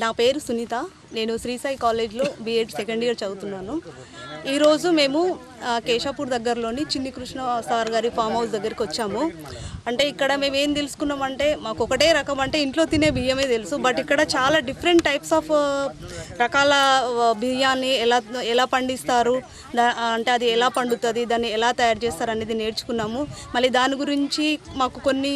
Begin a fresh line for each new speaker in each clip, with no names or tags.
నా పేరు సునీత. నేను శ్రీ సాయి కాలేజ్లో బీఎడ్ సెకండ్ ఇయర్ చదువుతున్నాను. ఈరోజు మేము కేశాపూర్ దగ్గరలోని చిన్ని కృష్ణ సార్ గారి ఫామ్ హౌస్ దగ్గరికి వచ్చాము. అంటే ఇక్కడ మేము ఏం తెలుసుకున్నామంటే, మాకు ఒకటే రకం అంటే ఇంట్లో తినే బియ్యమే తెలుసు. బట్ ఇక్కడ చాలా డిఫరెంట్ టైప్స్ ఆఫ్ రకాల బియ్యాన్ని ఎలా పండిస్తారు, అంటే అది ఎలా పండుతుంది, దాన్ని ఎలా తయారు చేస్తారు అనేది నేర్చుకున్నాము. మళ్ళీ దాని గురించి మాకు కొన్ని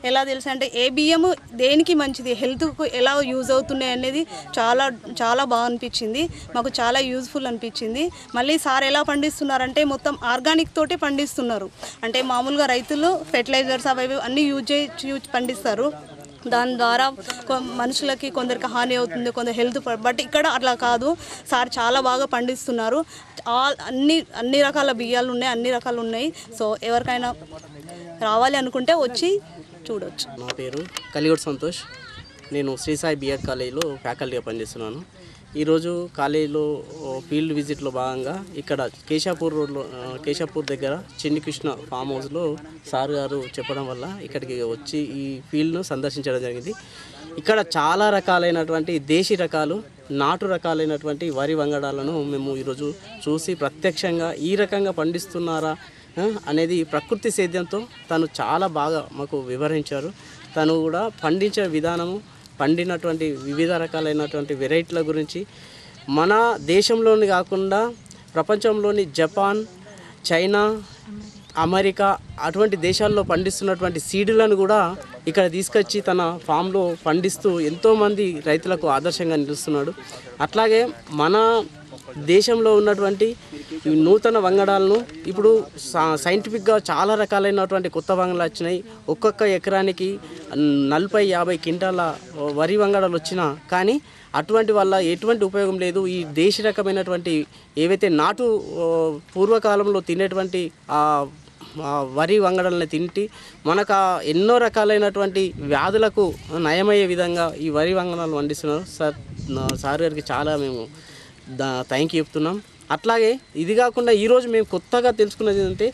ఎలా తెలుసు అంటే ఏ బియ్యము దేనికి మంచిది, హెల్త్కు ఎలా యూజ్ అవుతున్నాయి అనేది చాలా చాలా బాగా అనిపించింది. మాకు చాలా యూజ్ఫుల్ అనిపించింది. మళ్ళీ సార్ ఎలా పండిస్తున్నారంటే మొత్తం ఆర్గానిక్ తోటి పండిస్తున్నారు. అంటే మామూలుగా రైతులు ఫెర్టిలైజర్స్ అవి అన్నీ యూజ్ పండిస్తారు. దాని ద్వారా మనుషులకి కొందరికి హాని అవుతుంది, కొందరు హెల్త్. బట్ ఇక్కడ అట్లా కాదు, సార్ చాలా బాగా పండిస్తున్నారు. అన్ని రకాల బియ్యాలు ఉన్నాయి, అన్ని రకాలు ఉన్నాయి. సో ఎవరికైనా రావాలి అనుకుంటే వచ్చి చూడవచ్చు.
నా పేరు కలిగోడ్ సంతోష్. నేను శ్రీ సాయి బీఎడ్ కాలేజీలో ఫ్యాకల్టీగా పనిచేస్తున్నాను. ఈరోజు కాలేజీలో ఫీల్డ్ విజిట్లో భాగంగా ఇక్కడ కేశాపూర్ దగ్గర చిన్ని కృష్ణ ఫామ్ హౌస్లో సార్ గారు చెప్పడం వల్ల ఇక్కడికి వచ్చి ఈ ఫీల్డ్ను సందర్శించడం జరిగింది. ఇక్కడ చాలా రకాలైనటువంటి దేశీ రకాలు, నాటు రకాలైనటువంటి వరి వంగడాలను మేము ఈరోజు చూసి ప్రత్యక్షంగా ఈ రకంగా పండిస్తున్నారా అనేది ప్రకృతి సేద్యంతో తను చాలా బాగా మాకు వివరించారు. తను కూడా పండించే విధానము, పండినటువంటి వివిధ రకాలైనటువంటి వెరైటీల గురించి మన దేశంలోని కాకుండా ప్రపంచంలోని జపాన్, చైనా, అమెరికా అటువంటి దేశాల్లో పండిస్తున్నటువంటి సీడ్లను కూడా ఇక్కడ తీసుకొచ్చి తన ఫామ్లో పండిస్తూ ఎంతోమంది రైతులకు ఆదర్శంగా నిలుస్తున్నాడు. అట్లాగే మన దేశంలో ఉన్నటువంటి నూతన వంగడాలను ఇప్పుడు సైంటిఫిక్గా చాలా రకాలైనటువంటి కొత్త వంగడాలు వచ్చినాయి. ఒక్కొక్క ఎకరానికి 40-50 క్వింటాల వరి వంగడాలు వచ్చినా కానీ అటువంటి వల్ల ఎటువంటి ఉపయోగం లేదు. ఈ దేశీ రకమైనటువంటి ఏవైతే నాటు పూర్వకాలంలో తినేటువంటి వరి వంగడాలని తింటి మనకు ఎన్నో రకాలైనటువంటి వ్యాధులకు నయమయ్యే విధంగా ఈ వరి వంగడాలు పండిస్తున్నారు. సార్ గారికి చాలా మేము థ్యాంక్ యూ చెప్తున్నాం. అట్లాగే ఇది కాకుండా ఈరోజు మేము కొత్తగా తెలుసుకున్నది ఏంటంటే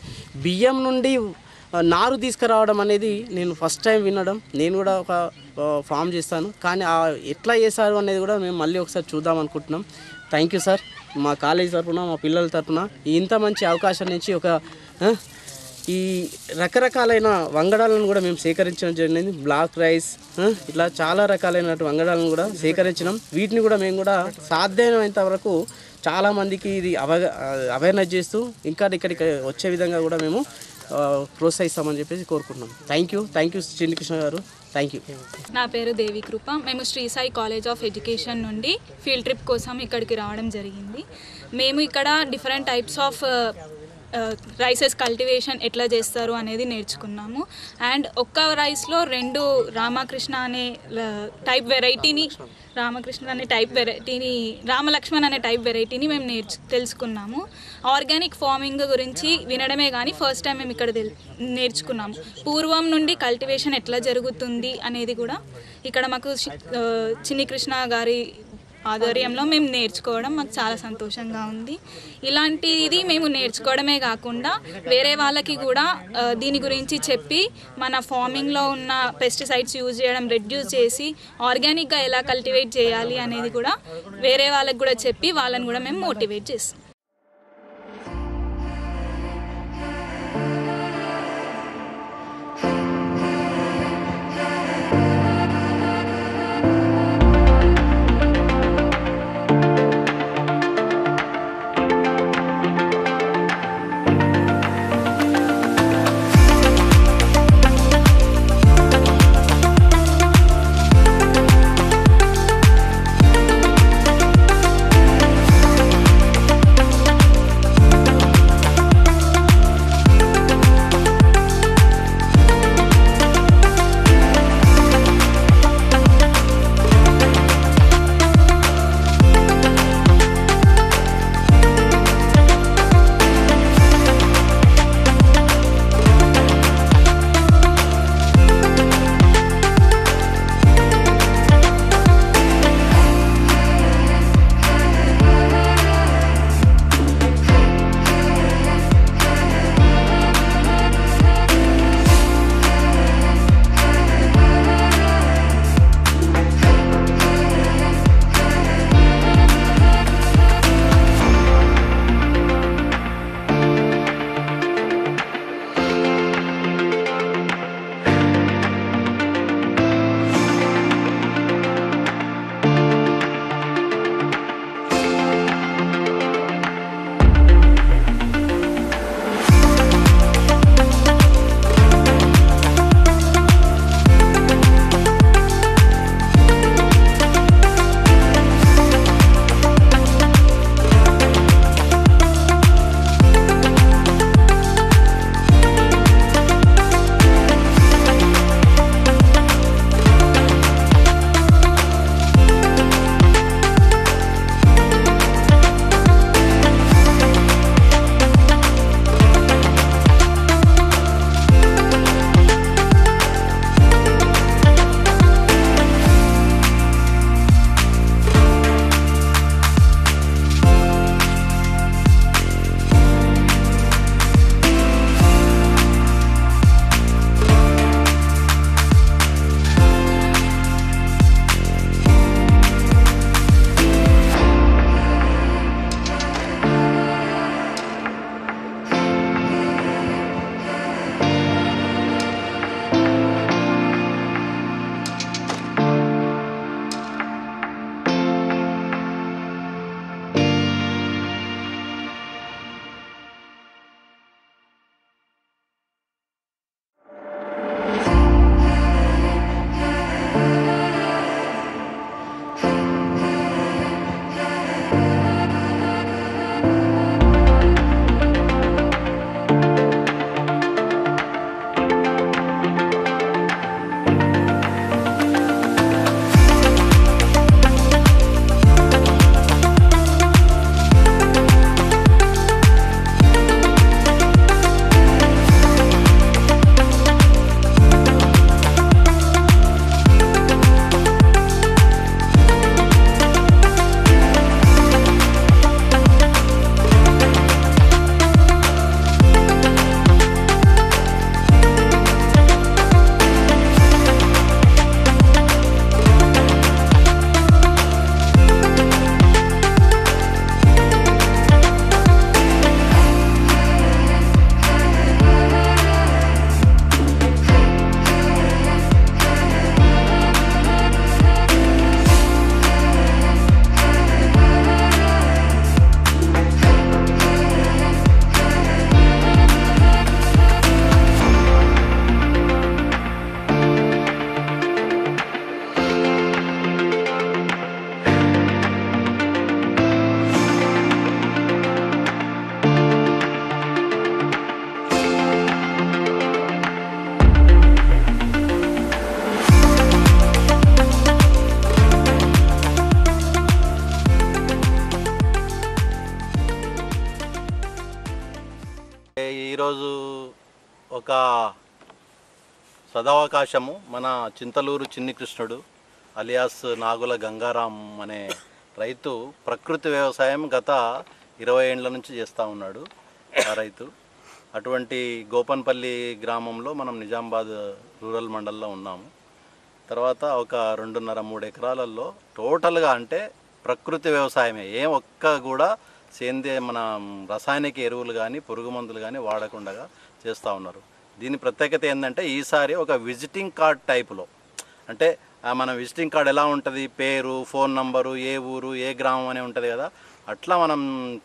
బియ్యం నుండి నారు తీసుకురావడం అనేది నేను ఫస్ట్ టైం వినడం. నేను కూడా ఒక ఫామ్ చేస్తాను, కానీ ఎట్లా చేశారు అనేది కూడా మేము మళ్ళీ ఒకసారి చూద్దాం అనుకుంటున్నాం. Thank you sir. మా కాలేజ్ తరఫున, మా పిల్లల తరఫున ఇంత మంచి అవకాశం నుంచి ఈ రకరకాలైన వంగడాలను కూడా మేము సేకరించడం జరిగింది. బ్లాక్ రైస్ ఇట్లా చాలా రకాలైన వంగడాలను కూడా సేకరించినాం. వీటిని కూడా మేము కూడా సాధ్యమైనంత వరకు చాలామందికి ఇది అవేర్నెస్ చేస్తూ ఇంకా ఇక్కడికి వచ్చే విధంగా కూడా మేము ప్రోత్సహిస్తామని చెప్పేసి కోరుకుంటున్నాం. Thank you Chinni Krishna garu. Thank you.
నా పేరు దేవి కృప. మేము Sri Sai college of education నుండి ఫీల్డ్ ట్రిప్ కోసం ఇక్కడికి రావడం జరిగింది. మేము ఇక్కడ different types of rices cultivation ఎట్లా చేస్తారు అనేది నేర్చుకున్నాము. అండ్ ఒక్క రైస్లో 2 రామకృష్ణ అనే టైప్ వెరైటీని, రామలక్ష్మణ్ అనే టైప్ వెరైటీని మేము తెలుసుకున్నాము. ఆర్గానిక్ ఫార్మింగ్ గురించి వినడమే కానీ ఫస్ట్ టైం మేము ఇక్కడ నేర్చుకున్నాము. పూర్వం నుండి కల్టివేషన్ ఎట్లా జరుగుతుంది అనేది కూడా ఇక్కడ మాకు చిన్ని కృష్ణ గారి ఆధ్వర్యంలో మేము నేర్చుకోవడం మాకు చాలా సంతోషంగా ఉంది. ఇలాంటిది మేము నేర్చుకోవడమే కాకుండా వేరే వాళ్ళకి కూడా దీని గురించి చెప్పి మన ఫార్మింగ్లో ఉన్న పెస్టిసైడ్స్ యూజ్ చేయడం రెడ్యూస్ చేసి ఆర్గానిక్గా ఎలా కల్టివేట్ చేయాలి అనేది కూడా వేరే వాళ్ళకి కూడా చెప్పి వాళ్ళని కూడా మేము మోటివేట్ చేస్తాం.
ఒక సదవకాశము మన చింతలూరు చిన్ని కృష్ణుడు అలియాస్ నాగుల గంగారాం అనే రైతు ప్రకృతి వ్యవసాయం గత 20 ఏళ్ల నుంచి చేస్తూ ఉన్నాడు ఆ రైతు. అటువంటి గోపన్పల్లి గ్రామంలో మనం నిజామాబాద్ రూరల్ మండల్లో ఉన్నాము. తర్వాత ఒక 2.5-3 ఎకరాలలో టోటల్గా అంటే ప్రకృతి వ్యవసాయమే, ఒక్క కూడా సేంద్రియ మన రసాయనిక ఎరువులు కానీ పురుగు మందులు కానీ వాడకుండా చేస్తూ ఉన్నారు. దీని ప్రత్యేకత ఏంటంటే ఈసారి ఒక విజిటింగ్ కార్డ్ టైపులో, అంటే మన విజిటింగ్ కార్డ్ ఎలా ఉంటుంది, పేరు, ఫోన్ నంబరు, ఏ ఊరు, ఏ గ్రామం అని ఉంటుంది కదా, అట్లా మనం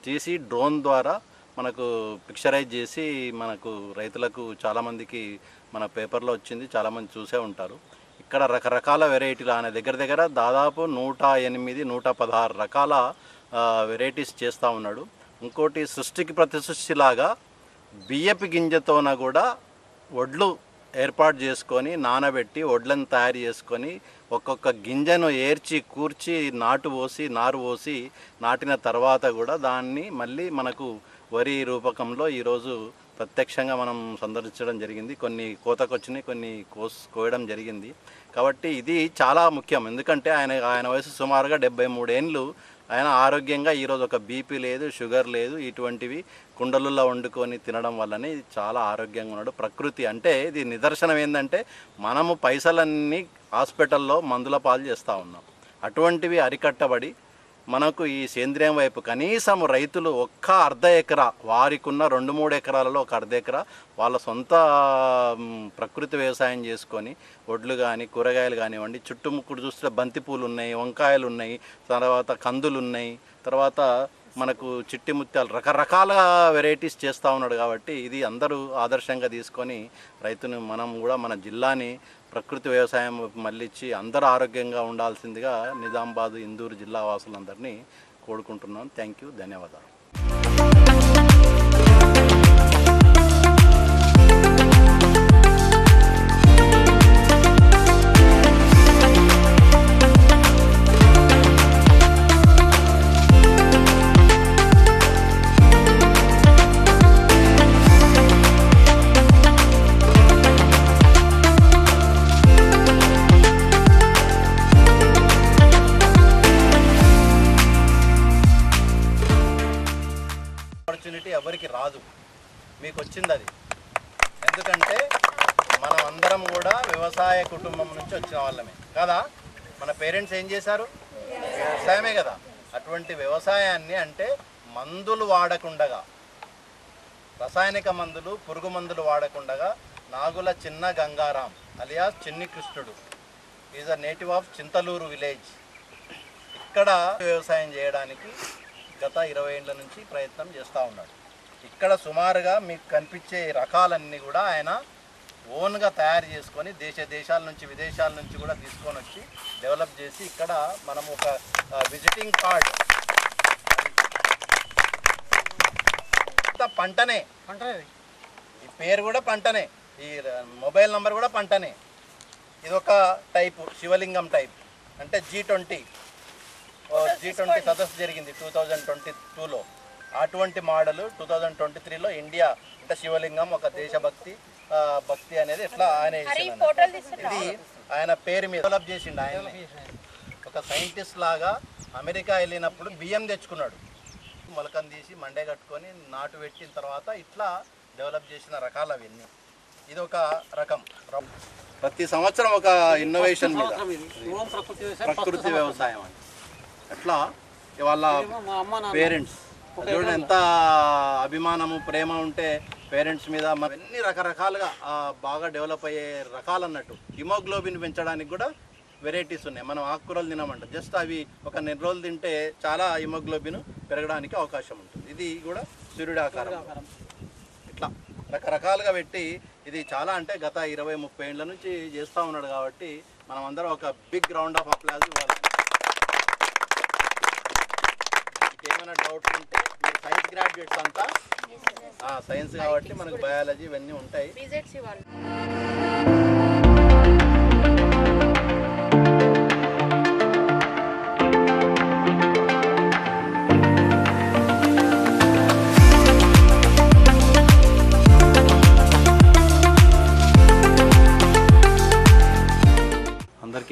తీసి డ్రోన్ ద్వారా మనకు పిక్చరైజ్ చేసి మనకు రైతులకు చాలామందికి మన పేపర్లో వచ్చింది, చాలామంది చూసే ఉంటారు. ఇక్కడ రకరకాల వెరైటీలు ఆయన దగ్గర దాదాపు 108-116 రకాల వెరైటీస్ చేస్తూ ఉన్నాడు. ఇంకోటి సృష్టికి ప్రతి సృష్టిలాగా బియ్యపు గింజతోన కూడా వడ్లు ఏర్పాటు చేసుకొని నానబెట్టి వడ్లను తయారు చేసుకొని ఒక్కొక్క గింజను ఏర్చి కూర్చి నారు పోసి నాటిన తర్వాత కూడా దాన్ని మళ్ళీ మనకు వరి రూపకంలో ఈరోజు ప్రత్యక్షంగా మనం సందర్శించడం జరిగింది. కొన్ని కోతకు వచ్చినాయి, కొన్ని కోయడం జరిగింది. కాబట్టి ఇది చాలా ముఖ్యం. ఎందుకంటే ఆయన వయసు సుమారుగా 73 ఏళ్ళు. ఆయన ఆరోగ్యంగా ఈరోజు ఒక బీపీ లేదు, షుగర్ లేదు, ఇటువంటివి కుండలలో వండుకొని తినడం వల్లనే చాలా ఆరోగ్యంగా ఉన్నాడు. ప్రకృతి అంటే ఇది నిదర్శనం ఏంటంటే మనము పైసలన్నీ హాస్పిటల్లో మందుల పాలు చేస్తూ ఉన్నాం. అటువంటివి అరికట్టబడి మనకు ఈ సేంద్రియం వైపు కనీసం రైతులు ఒక్క 1/2 ఎకరా, వారికి ఉన్న 2-3 ఎకరాలలో ఒక 1/2 ఎకరా వాళ్ళ సొంత ప్రకృతి వ్యవసాయం చేసుకొని వడ్లు కానీ కూరగాయలు కానివ్వండి, చుట్టుముక్కుడు చూస్తే బంతిపూలు ఉన్నాయి, వంకాయలు ఉన్నాయి, తర్వాత కందులు ఉన్నాయి, తర్వాత మనకు చిట్టి ముత్యాలు, రకరకాల వెరైటీస్ చేస్తూ ఉన్నాడు. కాబట్టి ఇది అందరూ ఆదర్శంగా తీసుకొని రైతును మనం కూడా మన జిల్లాని ప్రకృతి వ్యవసాయం మళ్ళించి అందరూ ఆరోగ్యంగా ఉండాల్సిందిగా నిజామాబాద్, ఇందూరు జిల్లా వాసులందరినీ కోరుకుంటున్నాను. థ్యాంక్ యూ, ధన్యవాదాలు. ఆపర్చునిటీ ఎవరికి రాదు, మీకు వచ్చింది అది. ఎందుకంటే మనం అందరం కూడా వ్యవసాయ కుటుంబం నుంచి వచ్చిన వాళ్ళమే కదా. మన పేరెంట్స్ ఏం చేశారు? వ్యవసాయమే కదా. అటువంటి వ్యవసాయాన్ని అంటే మందులు వాడకుండగా, రసాయనిక మందులు పురుగు మందులు వాడకుండగా నాగుల చిన్న గంగారాం అలియాస్ చిన్ని కృష్ణుడు is a native of Chintaluru village. ఇక్కడ వ్యవసాయం చేయడానికి గత 20 ఏళ్ల నుంచి ప్రయత్నం చేస్తూ ఉన్నాడు. ఇక్కడ సుమారుగా మీకు కనిపించే రకాలన్నీ కూడా ఆయన ఓన్గా తయారు చేసుకొని దేశాల నుంచి విదేశాల నుంచి కూడా తీసుకొని వచ్చి డెవలప్ చేసి ఇక్కడ మనం ఒక విజిటింగ్ కార్డ్, పంటనే, ఈ పేరు కూడా పంటనే, ఈ మొబైల్ నంబర్ కూడా పంటనే. ఇదొక టైపు శివలింగం టైప్, అంటే G20 సదస్సు జరిగింది 2022లో. అటువంటి మోడల్ 2023లో ఇండియా అంటే శివలింగం ఒక దేశభక్తి అనేది ఎట్లా ఆయన ఇది ఆయన పేరు మీద డెవలప్ చేసిండు. ఆయన ఒక సైంటిస్ట్ లాగా అమెరికా వెళ్ళినప్పుడు బియ్యం తెచ్చుకున్నాడు, మొలకం తీసి మండే కట్టుకొని నాటు పెట్టిన తర్వాత ఇట్లా డెవలప్ చేసిన రకాలు అవన్నీ. ఇది ఒక రకం. ప్రతి సంవత్సరం ఒక ఇన్నోవేషన్ మీద ప్రకృతి వ్యవసాయం అని అట్లా వాళ్ళ పేరెంట్స్ చూడండి ఎంత అభిమానము ప్రేమ ఉంటే పేరెంట్స్ మీద. అన్ని రకరకాలుగా బాగా డెవలప్ అయ్యే రకాలు అన్నట్టు. హిమోగ్లోబిన్ పెంచడానికి కూడా వెరైటీస్ ఉన్నాయి. మనం ఆకుకూరలు తినమంట, జస్ట్ అవి ఒక 2 రోజులు తింటే చాలా హిమోగ్లోబిన్ పెరగడానికి అవకాశం ఉంటుంది. ఇది కూడా సూర్యుడి ఆకారం. ఇట్లా రకరకాలుగా పెట్టి ఇది చాలా అంటే గత 20-30 ఏళ్ల నుంచి చేస్తూ ఉన్నాడు. కాబట్టి మనం అందరం ఒక బిగ్ రౌండ్ ఆఫ్ అప్లాజ్ ఇవ్వాలి. ఏమైనా డౌట్స్ ఉంటే మీరు సైన్స్ గ్రాడ్యుయేట్స్ అంతా, సైన్స్ కాబట్టి మనకు బయాలజీ ఇవన్నీ ఉంటాయి.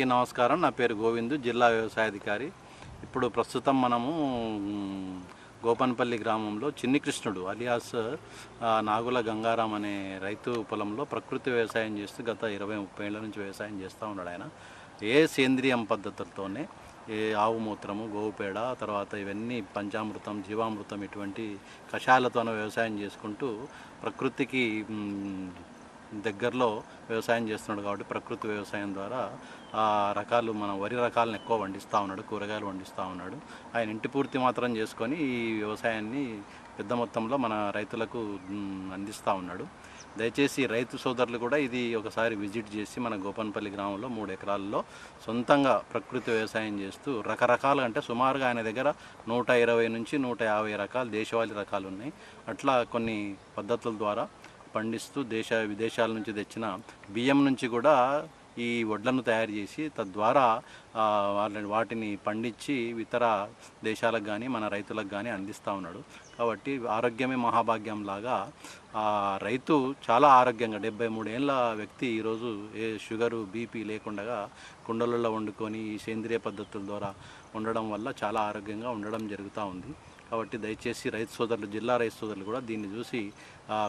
అందరికీ నమస్కారం. నా పేరు గోవిందు, జిల్లా వ్యవసాయాధికారి. ఇప్పుడు ప్రస్తుతం మనము గోపన్పల్లి గ్రామంలో చిన్ని కృష్ణుడు అలియాస్ నాగుల గంగారాం అనే రైతు పొలంలో ప్రకృతి వ్యవసాయం చేస్తూ గత 20-30 ఏళ్ల నుంచి వ్యవసాయం చేస్తూ ఉన్నాడు. ఆయన సేంద్రియం పద్ధతులతోనే ఆవు మూత్రము, గోవు పేడ, తర్వాత ఇవన్నీ పంచామృతం, జీవామృతం ఇటువంటి కషాయాలతోనే వ్యవసాయం చేసుకుంటూ ప్రకృతికి దగ్గరలో వ్యవసాయం చేస్తున్నాడు. కాబట్టి ప్రకృతి వ్యవసాయం ద్వారా రకాలు మన వరి రకాలను ఎక్కువ పండిస్తూ ఉన్నాడు, కూరగాయలు పండిస్తూ ఉన్నాడు. ఆయన ఇంటి పూర్తి మాత్రం చేసుకొని ఈ వ్యవసాయాన్ని పెద్ద మొత్తంలో మన రైతులకు అందిస్తూ ఉన్నాడు. దయచేసి రైతు సోదరులు కూడా ఇది ఒకసారి విజిట్ చేసి మన గోపన్పల్లి గ్రామంలో 3 ఎకరాల్లో సొంతంగా ప్రకృతి వ్యవసాయం చేస్తూ రకరకాలు, అంటే సుమారుగా ఆయన దగ్గర 120 నుంచి 150 రకాలు దేశవాళీ రకాలు ఉన్నాయి. అట్లా కొన్ని పద్ధతుల ద్వారా పండిస్తూ విదేశాల నుంచి తెచ్చిన బియ్యం నుంచి కూడా ఈ వడ్లను తయారు చేసి తద్వారా వాటిని పండించి ఇతర దేశాలకు కానీ మన రైతులకు కానీ అందిస్తూ ఉన్నాడు. కాబట్టి ఆరోగ్యమే మహాభాగ్యం లాగా రైతు చాలా ఆరోగ్యంగా 73 ఏళ్ళ వ్యక్తి ఈరోజు ఏ షుగరు, బీపీ లేకుండా కుండలలో వండుకొని ఈ సేంద్రియ పద్ధతుల ద్వారా ఉండడం వల్ల చాలా ఆరోగ్యంగా ఉండడం జరుగుతూ ఉంది. కాబట్టి దయచేసి రైతు సోదరులు, జిల్లా రైతు సోదరులు కూడా దీన్ని చూసి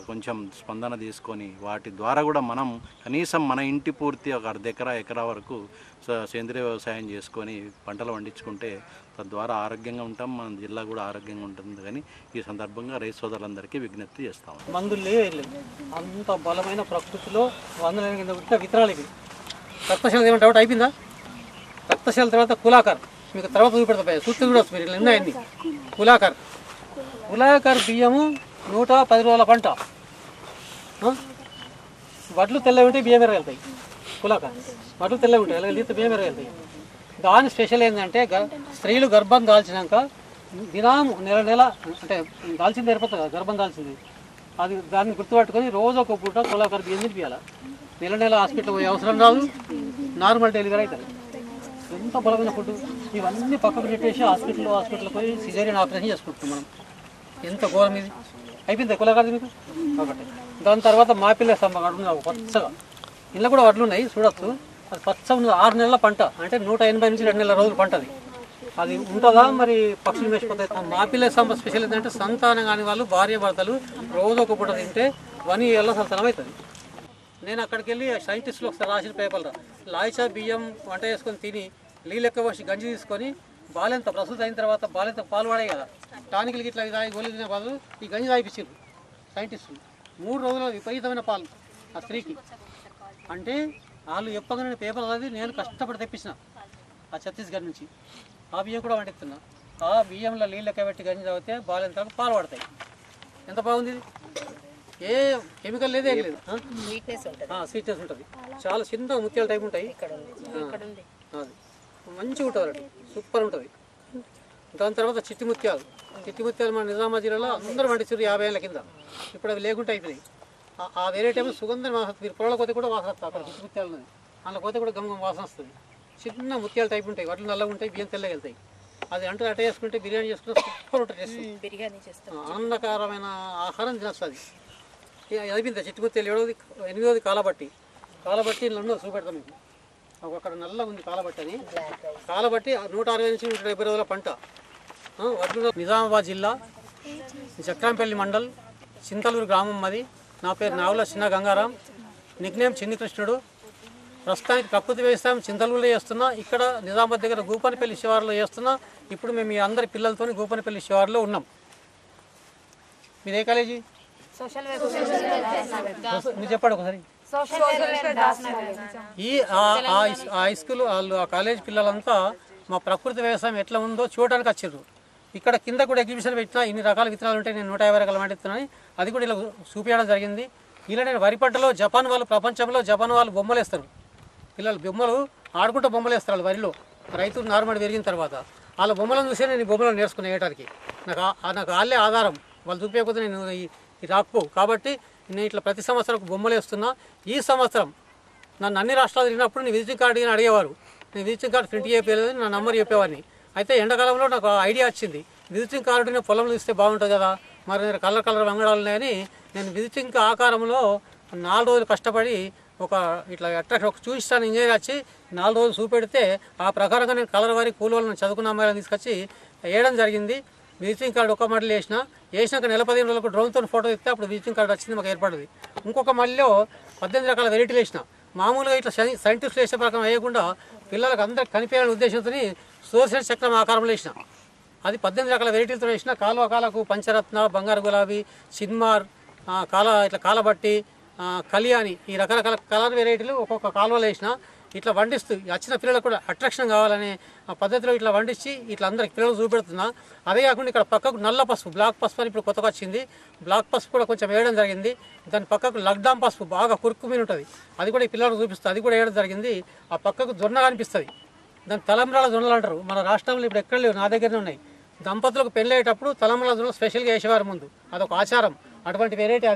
కొంచెం స్పందన తీసుకొని వాటి ద్వారా కూడా మనం కనీసం మన ఇంటి పూర్తి ఒక ఎకరా వరకు సేంద్రియ వ్యవసాయం చేసుకొని పంటలు పండించుకుంటే తద్వారా ఆరోగ్యంగా ఉంటాం, మన జిల్లా కూడా ఆరోగ్యంగా ఉంటుంది. కానీ ఈ సందర్భంగా రైతు సోదరులందరికీ విజ్ఞప్తి చేస్తాం.
మందులు లేవు, అంత బలమైన ప్రకృతిలో 100 కింద పుట్టిన విత్తనాలు ఇవి. రక్తశాల ఏమంటే ఒకటి అయిపోయిందా? రక్తశాల తర్వాత కులాకర్, మీకు తర్వాత చూపెడతా, సూత్రులు కూడా వస్తుంది, ఇట్లా ఉన్నాయన్ని. కులాకర్ బియ్యము 110 రోజుల పంట. వడ్లు తెల్లవి ఉంటాయి, బియ్యం ఎరగలుగుతాయి. కులాకర్ వడ్లు తెల్లవి ఉంటాయి, ఎలాగ బియ్యం ఎరగలుగుతాయి. దాని స్పెషల్ ఏంటంటే స్త్రీలు గర్భం దాల్చినాక దినం నెల అంటే దాల్చింది ఏర్పడుతుంది కదా, గర్భం దాల్చింది, అది దాన్ని గుర్తుపట్టుకొని రోజు ఒక పూట కులాకర్ బియ్యం తినిపించాలి. నెల హాస్పిటల్ పోయే అవసరం రాదు, నార్మల్ డెలివరీ అవుతుంది. ఎంత బలమైన ఫుడ్. ఇవన్నీ పక్కకు పెట్టేసి హాస్పిటల్ పోయి సిజేరియన్ ఆపరేషన్ చేసుకుంటాం మనం. ఎంత ఘోరం ఇది. అయిపోయింది కులాకర్ మీకు ఒకటి. దాని తర్వాత మాపిల్ల సంబ పచ్చగా ఇంట్లో కూడా వడ్లు ఉన్నాయి చూడొచ్చు. అది పచ్చ ఉన్నది, 6 నెలల పంట, అంటే 180 నుంచి 2 నెలల రోజుల పంట. అది ఉంటుందా మరి పక్షులు మేసిపోతాయి. మాపిల్ల సంబ స్పెషల్ ఏంటంటే సంతానం కాని వాళ్ళు, భార్య భర్తలు రోజు ఒక పూట తింటే 1 yearలో సంతానం అవుతుంది. నేను అక్కడికి వెళ్ళి సైంటిస్టులు ఒకసారి రాసిన పేపర్లో లాయిచా బియ్యం వంట చేసుకొని తిని నీళ్ళు ఎక్కువ పోసి గంజి తీసుకొని బాలెంత ప్రసూతి అయిన తర్వాత బాలెంత పాలు వాడే కదా, టానికలకి ఇట్లా తాగి గోళీ తినే బదులు ఈ గంజి తాగిపించారు సైంటిస్టులు. 3 రోజులు విపరీతమైన పాలు ఆ స్త్రీకి. అంటే వాళ్ళు చెప్పగానే పేపర్ చదివి నేను కష్టపడి తెప్పించిన ఆ ఛత్తీస్గఢ్ నుంచి. ఆ బియ్యం కూడా వండిస్తున్నా. ఆ బియ్యంలో నీళ్ళు ఎక్కువ పెట్టి గంజి తాగితే బాలెంత పాలు పడతాయి. ఎంత బాగుంది. ఏ కెమికల్ లేదు, ఏం లేదు. స్వీట్నెస్ ఉంటుంది. చాలా చిన్న ముత్యాల టైప్ ఉంటాయి. అది మంచిగా ఉంటుంది, సూపర్ ఉంటుంది. దాని తర్వాత చిట్టి ముత్యాలు మన నిజామాబాద్ జిల్లాలో అందరూ పండిస్తారు 50 ఏళ్ళ కింద. ఇప్పుడు అవి లేకుండా అయిపోయినాయి. ఆ వేరే టైం సుగంధం మీరు పొలంలో పోతే కూడా వాసన వస్తుంది. అక్కడ చిట్టి ముత్యాలు ఉన్నది, అందులో పోతే కూడా గమ్ వాసన వస్తుంది. చిన్న ముత్యాల టైప్ ఉంటాయి, వడ్లు నల్లగా ఉంటాయి, బియ్యం తెల్లగా వెళ్తాయి. అది అంటే అట్ట చేసుకుంటే బిర్యానీ చేసుకుంటే సూపర్ ఉంటుంది. ఆనందకరమైన ఆహారం తినస్తుంది. అయిపోయింది చిట్టి ముత్యాలు. 8వది కాలబట్టి నన్ను చూపెడతాం మీకు. అక్కడ నల్ల ఉంది కాలబట్టి అని. కాలబట్టి 160 నుంచి 170 రోజుల పంట. వడ్లు. నిజామాబాద్ జిల్లా జక్రాంపల్లి మండల్, చింతలూరు గ్రామం మాది. నా పేరు నాగుల చిన్న గంగారాం, నిక్నేమ్ చిన్ని కృష్ణుడు. ప్రస్తుతానికి ప్రకృతి వ్యవసాయం చింతలూరులో చేస్తున్నా. ఇక్కడ నిజామాబాద్ దగ్గర గోపన్పల్లి శివారులో చేస్తున్నా. ఇప్పుడు మేము మీ అందరి పిల్లలతో గోపన్పల్లి శివారులో ఉన్నాం. మీదే కాలేజీ? మీరు చెప్పండి ఒకసారి. ఈ హై స్కూల్ వాళ్ళు, ఆ కాలేజ్ పిల్లలంతా మా ప్రకృతి వ్యవసాయం ఎట్లా ఉందో చూడడానికి వచ్చారు. ఇక్కడ కింద కూడా ఎగ్జిబిషన్ పెట్టినా ఇన్ని రకాల విత్తనాలు ఉంటాయి, నేను 150 రకాలు పండిస్తున్నాను. అది కూడా ఇలా చూపించడం జరిగింది. ఇలా నేను వరి పంటలో ప్రపంచంలో జపాన్ వాళ్ళు బొమ్మలు వేస్తారు. పిల్లలు బొమ్మలు ఆడుకుంటూ బొమ్మలు వేస్తారు వరిలో. రైతులు నార్మల్ పెరిగిన తర్వాత వాళ్ళ బొమ్మలను చూసే నేను ఈ బొమ్మలను నేర్చుకుని వేయడానికి. నాకు వాళ్ళే ఆధారం. వాళ్ళు చూపించకపోతే నేను ఇది రాకపోవు. కాబట్టి నేను ఇట్లా ప్రతి సంవత్సరం బొమ్మలు వేస్తున్నా. ఈ సంవత్సరం నన్ను అన్ని రాష్ట్రాలు తిరిగినప్పుడు నేను విజిటింగ్ కార్డు అని అడిగేవారు. నేను విజిటింగ్ కార్డు ప్రింట్ చేయలేదు, నా నెంబర్ చెప్పేవాడిని. అయితే ఎండాకాలంలో నాకు ఐడియా వచ్చింది, విజిటింగ్ కార్డుని పొలంలో ఇస్తే బాగుంటుంది కదా, మరి కలర్ వంగడాలు ఉన్నాయని నేను విజిటింగ్ ఆకారంలో 4 రోజులు కష్టపడి ఒక ఇట్లా అట్రాక్షన్ ఒక చూపిస్తాను ఇంజనీర్ వచ్చి 4 రోజులు చూపెడితే ఆ ప్రకారంగా నేను కలర్ వారి కూలోళ్ళని చదువుకున్న అమ్మాయిలను తీసుకొచ్చి వేయడం జరిగింది. విజిటింగ్ కార్డు ఒక మళ్ళీ వేసినాక నెల 15 రోజులకు డ్రోన్తో ఫోటో ఇస్తే అప్పుడు విజిటింగ్ కార్డు వచ్చింది, మాకు ఏర్పడింది. ఇంకొక మళ్ళీ 18 రకాల వెరైటీలు వేసిన. మామూలుగా ఇట్లా సైంటిస్టులు వేసే ప్రకారం వేయకుండా పిల్లలకు అందరికి కనిపించాలనే ఉద్దేశంతో సోర్సెడ్ చక్రం ఆకారంలో వేసిన. అది 18 రకాల వెరైటీలతో వేసిన. కాలకు పంచరత్న, బంగారు గులాబీ, చిన్మార్, ఇట్లా కాలబట్టి, కళ్యాణి, ఈ రకరకాల కలర్ వెరైటీలు ఒక్కొక్క కాలువలో వేసిన. ఇట్లా వండిస్తూ వచ్చిన పిల్లలకు కూడా అట్రాక్షన్ కావాలనే పద్ధతిలో ఇట్లా వండించి ఇట్లా అందరికి పిల్లలు చూపెడుతున్నా. అదే కాకుండా ఇక్కడ పక్కకు నల్ల పసుపు, బ్లాక్ పసుపు అని ఇప్పుడు కొత్తగా వచ్చింది. బ్లాక్ పసుపు కూడా కొంచెం వేయడం జరిగింది. దాని పక్కకు లగ్డాం పసుపు బాగా కురుక్కు మీద ఉంటుంది, అది కూడా ఈ పిల్లలకు చూపిస్తుంది, అది కూడా వేయడం జరిగింది. ఆ పక్కకు జొన్న కనిపిస్తుంది, దాని తలంబ్రాల జొన్నలు అంటారు. మన రాష్ట్రంలో ఇప్పుడు ఎక్కడ లేవు, నా దగ్గరనే ఉన్నాయి. దంపతులకు పెళ్ళయ్యేటప్పుడు తలంబ్రాల జొన్నలు స్పెషల్గా వేసేవారు ముందు, అదొక ఆచారం. అటువంటి వెరైటీ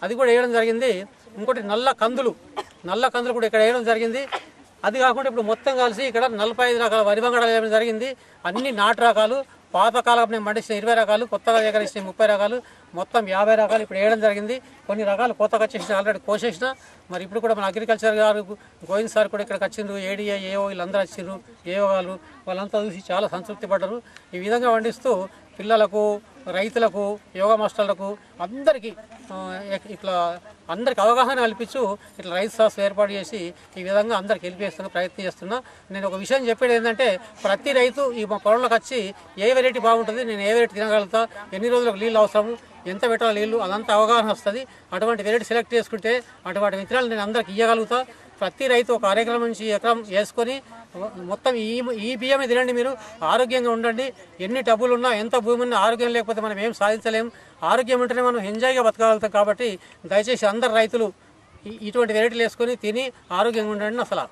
అది కూడా వేయడం జరిగింది. ఇంకోటి నల్ల కందులు కూడా ఇక్కడ వేయడం జరిగింది. అది కాకుండా ఇప్పుడు మొత్తం కలిసి ఇక్కడ 45 రకాల వరి బంగాళాలు వేయడం జరిగింది. అన్ని నాటు రకాలు, పాతకాలం నేను పండించిన 20 రకాలు, కొత్తగా సేకరించిన 30 రకాలు, మొత్తం 50 రకాలు ఇప్పుడు వేయడం జరిగింది. కొన్ని రకాలు కొత్తగా వచ్చేసిన, ఆల్రెడీ కోసేసిన. మరి ఇప్పుడు కూడా మన అగ్రికల్చర్ గారు గోవింద్ సార్ కూడా ఇక్కడికి వచ్చిండ్రు, ఏడీఏ ఏఓ వీళ్ళందరూ వచ్చిండ్రు, ఏఓ వాళ్ళు వాళ్ళంతా చూసి చాలా సంతృప్తి పడ్డారు. ఈ విధంగా వండిస్తూ పిల్లలకు, రైతులకు, యోగా మాస్టర్లకు అందరికీ ఇట్లా అందరికి అవగాహన కల్పించు ఇట్లా రైతు సాస్ ఏర్పాటు చేసి ఈ విధంగా అందరికి హెల్ప్ చేస్తున్నా, ప్రయత్నం చేస్తున్నా. నేను ఒక విషయం చెప్పేది ఏంటంటే ప్రతి రైతు ఈ మా పొలంలోకి వచ్చి ఏ వెరైటీ బాగుంటుంది, నేను ఏ వెరైటీ తినగలుగుతా, ఎన్ని రోజులకు నీళ్ళు అవసరము, ఎంత పెట్టాలి నీళ్ళు, అదంతా అవగాహన వస్తుంది. అటువంటి వెరైటీ సెలెక్ట్ చేసుకుంటే అటువంటి విత్తనాలు నేను అందరికి ఇవ్వగలుగుతా. ప్రతి రైతు ఒక అరెకరం నుంచి ఎకరం వేసుకొని మొత్తం ఈ బియ్యమే తినండి, మీరు ఆరోగ్యంగా ఉండండి. ఎన్ని డబ్బులు ఉన్నా, ఎంత భూమి ఉన్నా, ఆరోగ్యం లేకపోతే మనం ఏం సాధించలేం. ఆరోగ్యం ఉంటేనే మనం ఎంజాయ్గా బతకగలుగుతాం. కాబట్టి దయచేసి అందరు రైతులు ఇటువంటి వెరైటీలు వేసుకొని తిని ఆరోగ్యంగా ఉండండి. అసలు